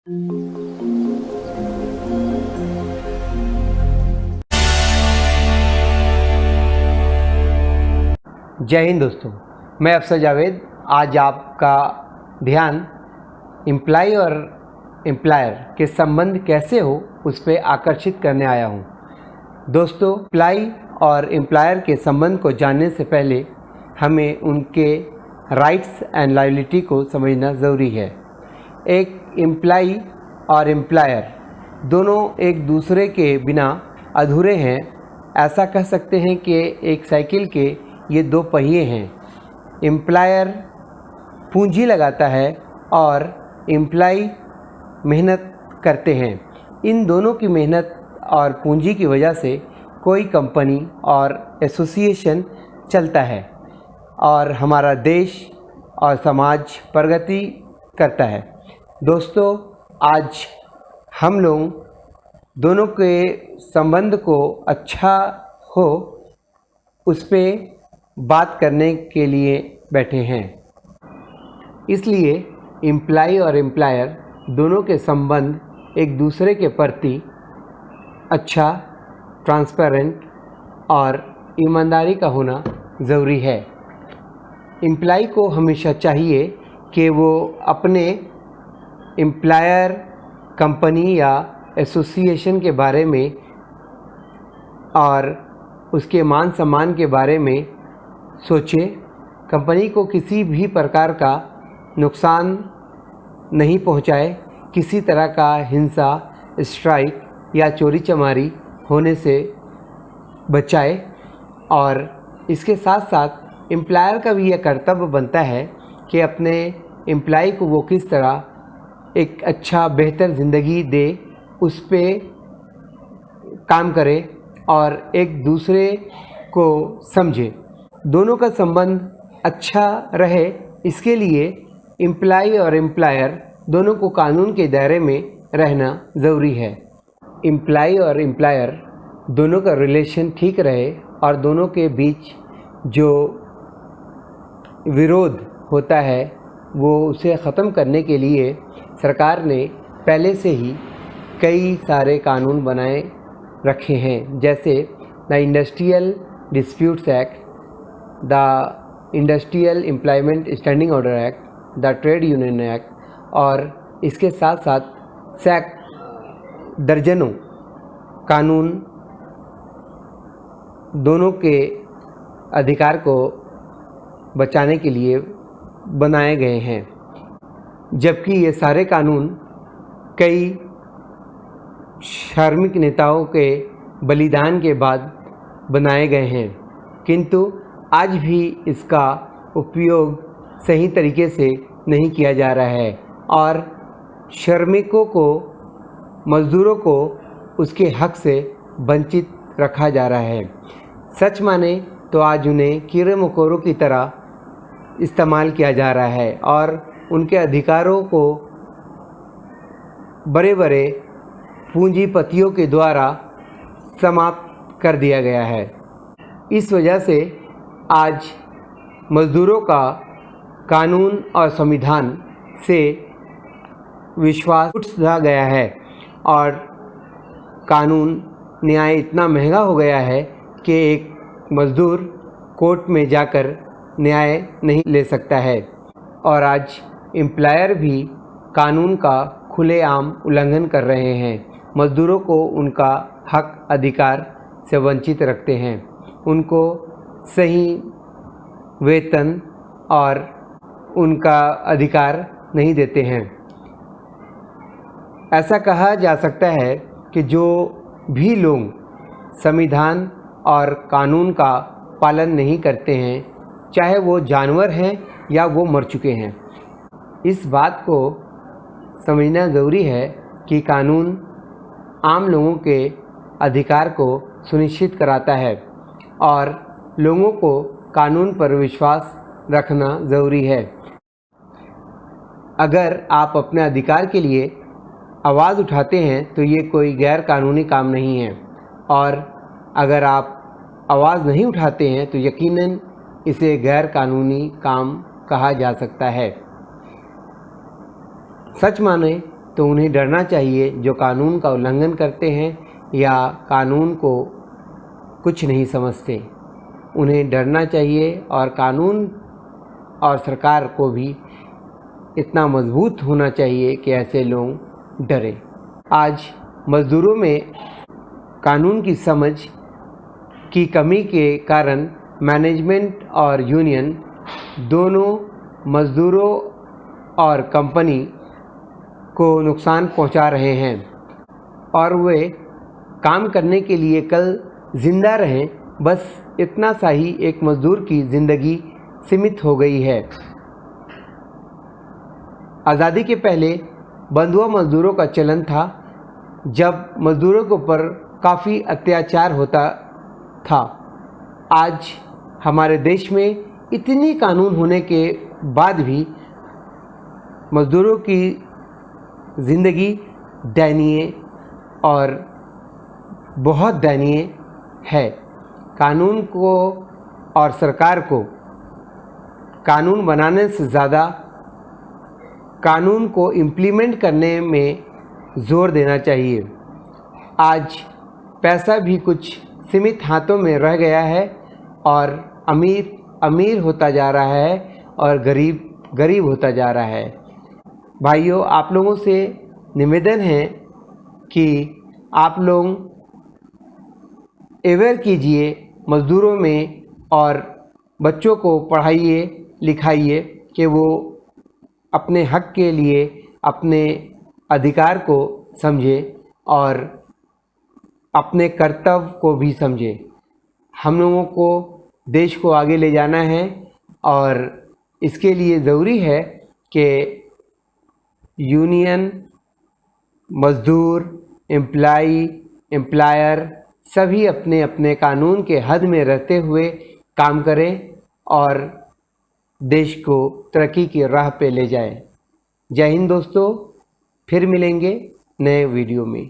जय हिंद दोस्तों, मैं अफसर जावेद आज आपका ध्यान एम्प्लॉय और एम्प्लॉयर के संबंध कैसे हो उस पर आकर्षित करने आया हूँ। दोस्तों, एम्प्लॉय और एम्प्लॉयर के संबंध को जानने से पहले हमें उनके राइट्स एंड लायबिलिटी को समझना ज़रूरी है। एक एम्प्लॉय और एम्प्लॉयर दोनों एक दूसरे के बिना अधूरे हैं। ऐसा कह सकते हैं कि एक साइकिल के ये दो पहिए हैं। एम्प्लॉयर पूंजी लगाता है और एम्प्लॉय मेहनत करते हैं। इन दोनों की मेहनत और पूंजी की वजह से कोई कंपनी और एसोसिएशन चलता है और हमारा देश और समाज प्रगति करता है। दोस्तों, आज हम लोग दोनों के संबंध को अच्छा हो उस पर बात करने के लिए बैठे हैं। इसलिए एम्प्लॉय और एम्प्लॉयर दोनों के संबंध एक दूसरे के प्रति अच्छा, ट्रांसपेरेंट और ईमानदारी का होना ज़रूरी है। एम्प्लॉय को हमेशा चाहिए कि वो अपने एम्प्लॉयर, कंपनी या एसोसिएशन के बारे में और उसके मान सम्मान के बारे में सोचे। कंपनी को किसी भी प्रकार का नुकसान नहीं पहुंचाए, किसी तरह का हिंसा, स्ट्राइक या चोरी चमारी होने से बचाए। और इसके साथ साथ एम्प्लॉयर का भी यह कर्तव्य बनता है कि अपने एम्प्लॉय को वो किस तरह एक अच्छा बेहतर ज़िंदगी दे, उस पे काम करे और एक दूसरे को समझे। दोनों का संबंध अच्छा रहे, इसके लिए एम्प्लॉय और एम्प्लॉयर दोनों को कानून के दायरे में रहना ज़रूरी है। एम्प्लॉय और एम्प्लॉयर दोनों का रिलेशन ठीक रहे और दोनों के बीच जो विरोध होता है वो उसे ख़त्म करने के लिए सरकार ने पहले से ही कई सारे कानून बनाए रखे हैं, जैसे the industrial disputes act, the industrial employment standing order act, the trade union act और इसके साथ साथ दर्जनों कानून दोनों के अधिकार को बचाने के लिए बनाए गए हैं। जबकि ये सारे कानून कई धार्मिक नेताओं के बलिदान के बाद बनाए गए हैं, किंतु आज भी इसका उपयोग सही तरीके से नहीं किया जा रहा है और श्रमिकों को, मज़दूरों को उसके हक से वंचित रखा जा रहा है। सच माने तो आज उन्हें कीड़े मकोड़ों की तरह इस्तेमाल किया जा रहा है और उनके अधिकारों को बड़े बड़े पूंजीपतियों के द्वारा समाप्त कर दिया गया है। इस वजह से आज मज़दूरों का कानून और संविधान से विश्वास उठ गया है और कानून न्याय इतना महंगा हो गया है कि एक मज़दूर कोर्ट में जाकर न्याय नहीं ले सकता है और आज एम्प्लॉयर भी कानून का खुलेआम उल्लंघन कर रहे हैं। मज़दूरों को उनका हक अधिकार से वंचित रखते हैं, उनको सही वेतन और उनका अधिकार नहीं देते हैं। ऐसा कहा जा सकता है कि जो भी लोग संविधान और कानून का पालन नहीं करते हैं, चाहे वो जानवर हैं या वो मर चुके हैं, इस बात को समझना ज़रूरी है कि कानून आम लोगों के अधिकार को सुनिश्चित कराता है और लोगों को कानून पर विश्वास रखना ज़रूरी है। अगर आप अपने अधिकार के लिए आवाज़ उठाते हैं तो ये कोई गैर कानूनी काम नहीं है और अगर आप आवाज़ नहीं उठाते हैं तो यकीनन इसे गैर कानूनी काम कहा जा सकता है। सच माने तो उन्हें डरना चाहिए जो कानून का उल्लंघन करते हैं या कानून को कुछ नहीं समझते। उन्हें डरना चाहिए और कानून और सरकार को भी इतना मजबूत होना चाहिए कि ऐसे लोग डरें। आज मज़दूरों में कानून की समझ की कमी के कारण मैनेजमेंट और यूनियन दोनों मज़दूरों और कंपनी को नुकसान पहुंचा रहे हैं और वे काम करने के लिए कल ज़िंदा रहें, बस इतना सा ही एक मज़दूर की ज़िंदगी सीमित हो गई है। आज़ादी के पहले बंधुआ मज़दूरों का चलन था, जब मज़दूरों के ऊपर काफ़ी अत्याचार होता था। आज हमारे देश में इतनी कानून होने के बाद भी मज़दूरों की ज़िंदगी दयनीय और बहुत दयनीय है। कानून को और सरकार को कानून बनाने से ज़्यादा कानून को इम्प्लीमेंट करने में ज़ोर देना चाहिए। आज पैसा भी कुछ सीमित हाथों में रह गया है और अमीर अमीर होता जा रहा है और गरीब गरीब होता जा रहा है। भाइयों, आप लोगों से निवेदन है कि आप लोग अवेयर कीजिए मज़दूरों में और बच्चों को पढ़ाइए लिखाइए कि वो अपने हक के लिए अपने अधिकार को समझे और अपने कर्तव्य को भी समझे। हम लोगों को देश को आगे ले जाना है और इसके लिए ज़रूरी है कि यूनियन, मज़दूर, एम्प्लॉयर सभी अपने अपने कानून के हद में रहते हुए काम करें और देश को तरक्की की राह पे ले जाएं। जय हिंद दोस्तों, फिर मिलेंगे नए वीडियो में।